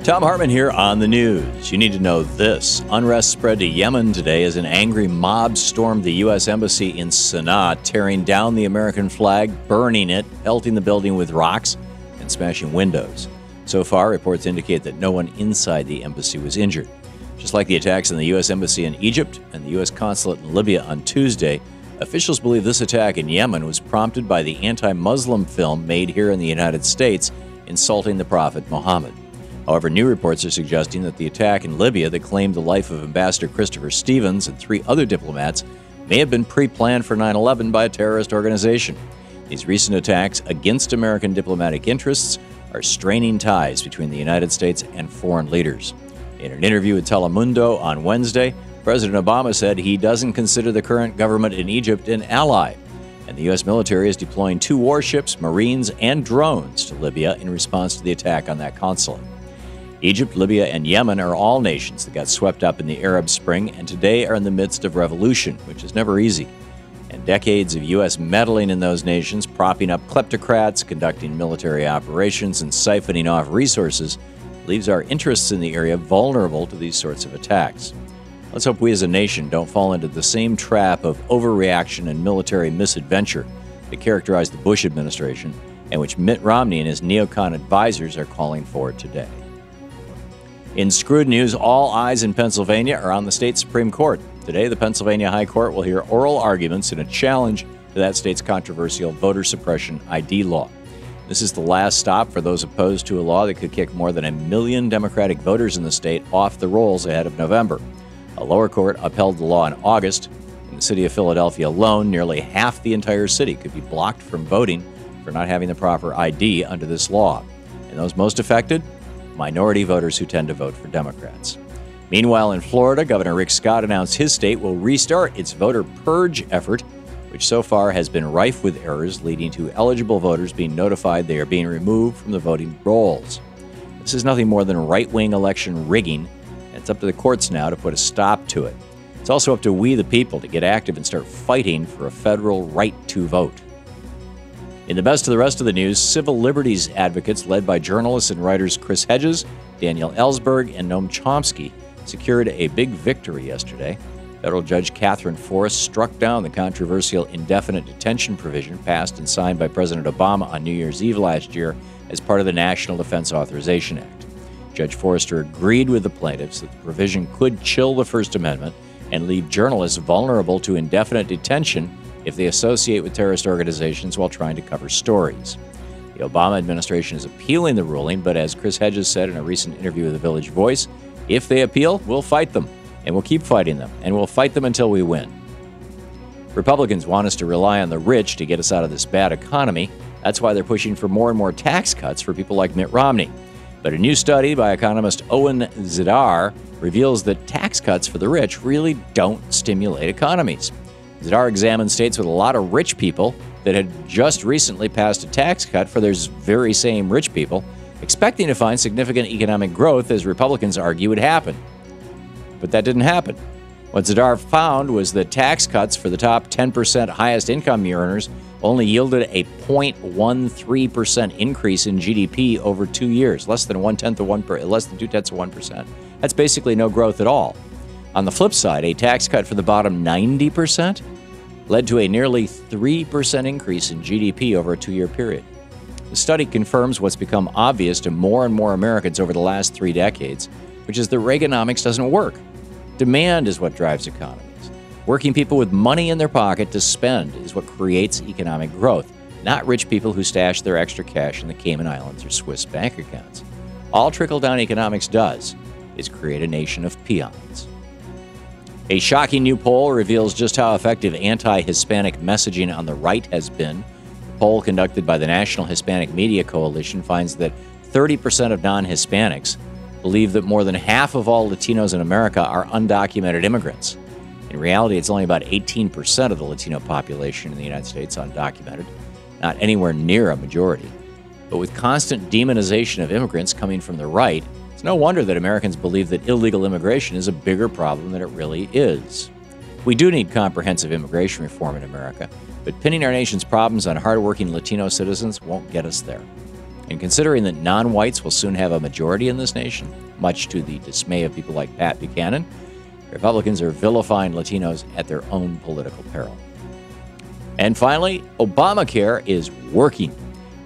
Thom Hartmann here on the news. You need to know this. Unrest spread to Yemen today as an angry mob stormed the U.S. Embassy in Sana'a, tearing down the American flag, burning it, pelting the building with rocks, and smashing windows. So far, reports indicate that no one inside the embassy was injured. Just like the attacks on the U.S. Embassy in Egypt and the U.S. Consulate in Libya on Tuesday, officials believe this attack in Yemen was prompted by the anti-Muslim film made here in the United States insulting the Prophet Muhammad. However, new reports are suggesting that the attack in Libya that claimed the life of Ambassador Christopher Stevens and 3 other diplomats may have been pre-planned for 9/11 by a terrorist organization. These recent attacks against American diplomatic interests are straining ties between the United States and foreign leaders. In an interview with Telemundo on Wednesday, President Obama said he doesn't consider the current government in Egypt an ally, and the U.S. military is deploying 2 warships, Marines, and drones to Libya in response to the attack on that consulate. Egypt, Libya, and Yemen are all nations that got swept up in the Arab Spring and today are in the midst of revolution, which is never easy. And decades of U.S. meddling in those nations, propping up kleptocrats, conducting military operations, and siphoning off resources, leaves our interests in the area vulnerable to these sorts of attacks. Let's hope we as a nation don't fall into the same trap of overreaction and military misadventure that characterized the Bush administration and which Mitt Romney and his neocon advisors are calling for today. In screwed news, all eyes in Pennsylvania are on the state Supreme Court. Today, the Pennsylvania High Court will hear oral arguments in a challenge to that state's controversial voter suppression ID law. This is the last stop for those opposed to a law that could kick more than 1 million Democratic voters in the state off the rolls ahead of November. A lower court upheld the law in August. In the city of Philadelphia alone, nearly half the entire city could be blocked from voting for not having the proper ID under this law. And those most affected? Minority voters who tend to vote for Democrats. Meanwhile, in Florida, Governor Rick Scott announced his state will restart its voter purge effort, which so far has been rife with errors, leading to eligible voters being notified they are being removed from the voting rolls. This is nothing more than right-wing election rigging, and it's up to the courts now to put a stop to it. It's also up to we, the people, to get active and start fighting for a federal right to vote. In the best of the rest of the news, civil liberties advocates led by journalists and writers Chris Hedges, Daniel Ellsberg, and Noam Chomsky secured a big victory yesterday. Federal Judge Catherine Forrest struck down the controversial indefinite detention provision passed and signed by President Obama on New Year's Eve last year as part of the National Defense Authorization Act. Judge Forrester agreed with the plaintiffs that the provision could chill the First Amendment and leave journalists vulnerable to indefinite detention if they associate with terrorist organizations while trying to cover stories. The Obama administration is appealing the ruling, but as Chris Hedges said in a recent interview with the Village Voice, if they appeal, we'll fight them, and we'll keep fighting them, and we'll fight them until we win. Republicans want us to rely on the rich to get us out of this bad economy. That's why they're pushing for more and more tax cuts for people like Mitt Romney. But a new study by economist Owen Zidar reveals that tax cuts for the rich really don't stimulate economies. Zidar examined states with a lot of rich people that had just recently passed a tax cut for those very same rich people, expecting to find significant economic growth as Republicans argue would happen. But that didn't happen. What Zidar found was that tax cuts for the top 10% highest income earners only yielded a 0.13% increase in GDP over 2 years, less than 0.2%. That's basically no growth at all. On the flip side, a tax cut for the bottom 90% led to a nearly 3% increase in GDP over a 2-year period. The study confirms what's become obvious to more and more Americans over the last 3 decades, which is that Reaganomics doesn't work. Demand is what drives economies. Working people with money in their pocket to spend is what creates economic growth, not rich people who stash their extra cash in the Cayman Islands or Swiss bank accounts. All trickle-down economics does is create a nation of peons. A shocking new poll reveals just how effective anti-Hispanic messaging on the right has been. The poll conducted by the National Hispanic Media Coalition finds that 30% of non-Hispanics believe that more than half of all Latinos in America are undocumented immigrants. In reality, it's only about 18% of the Latino population in the United States undocumented, not anywhere near a majority. But with constant demonization of immigrants coming from the right, it's no wonder that Americans believe that illegal immigration is a bigger problem than it really is. We do need comprehensive immigration reform in America, but pinning our nation's problems on hardworking Latino citizens won't get us there. And considering that non-whites will soon have a majority in this nation, much to the dismay of people like Pat Buchanan, Republicans are vilifying Latinos at their own political peril. And finally, Obamacare is working.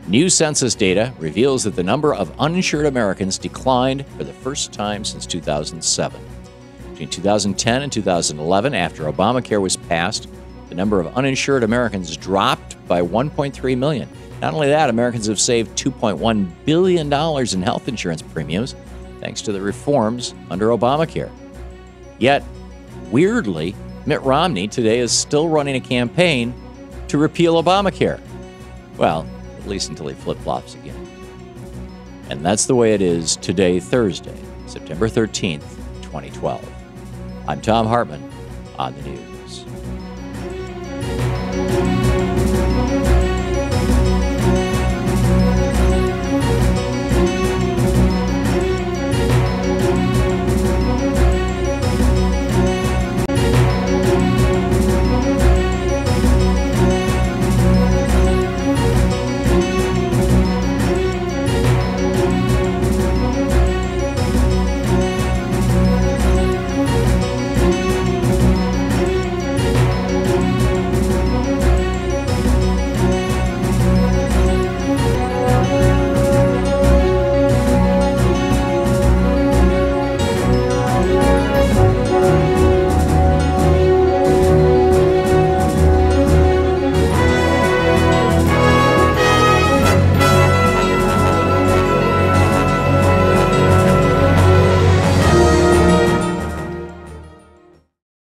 New census data reveals that the number of uninsured Americans declined for the first time since 2007. Between 2010 and 2011, after Obamacare was passed, the number of uninsured Americans dropped by 1.3 million. Not only that, Americans have saved $2.1 billion in health insurance premiums thanks to the reforms under Obamacare. Yet, weirdly, Mitt Romney today is still running a campaign to repeal Obamacare. Well, at least until he flip-flops again. And that's the way it is today, Thursday, September 13th, 2012. I'm Thom Hartmann on the news.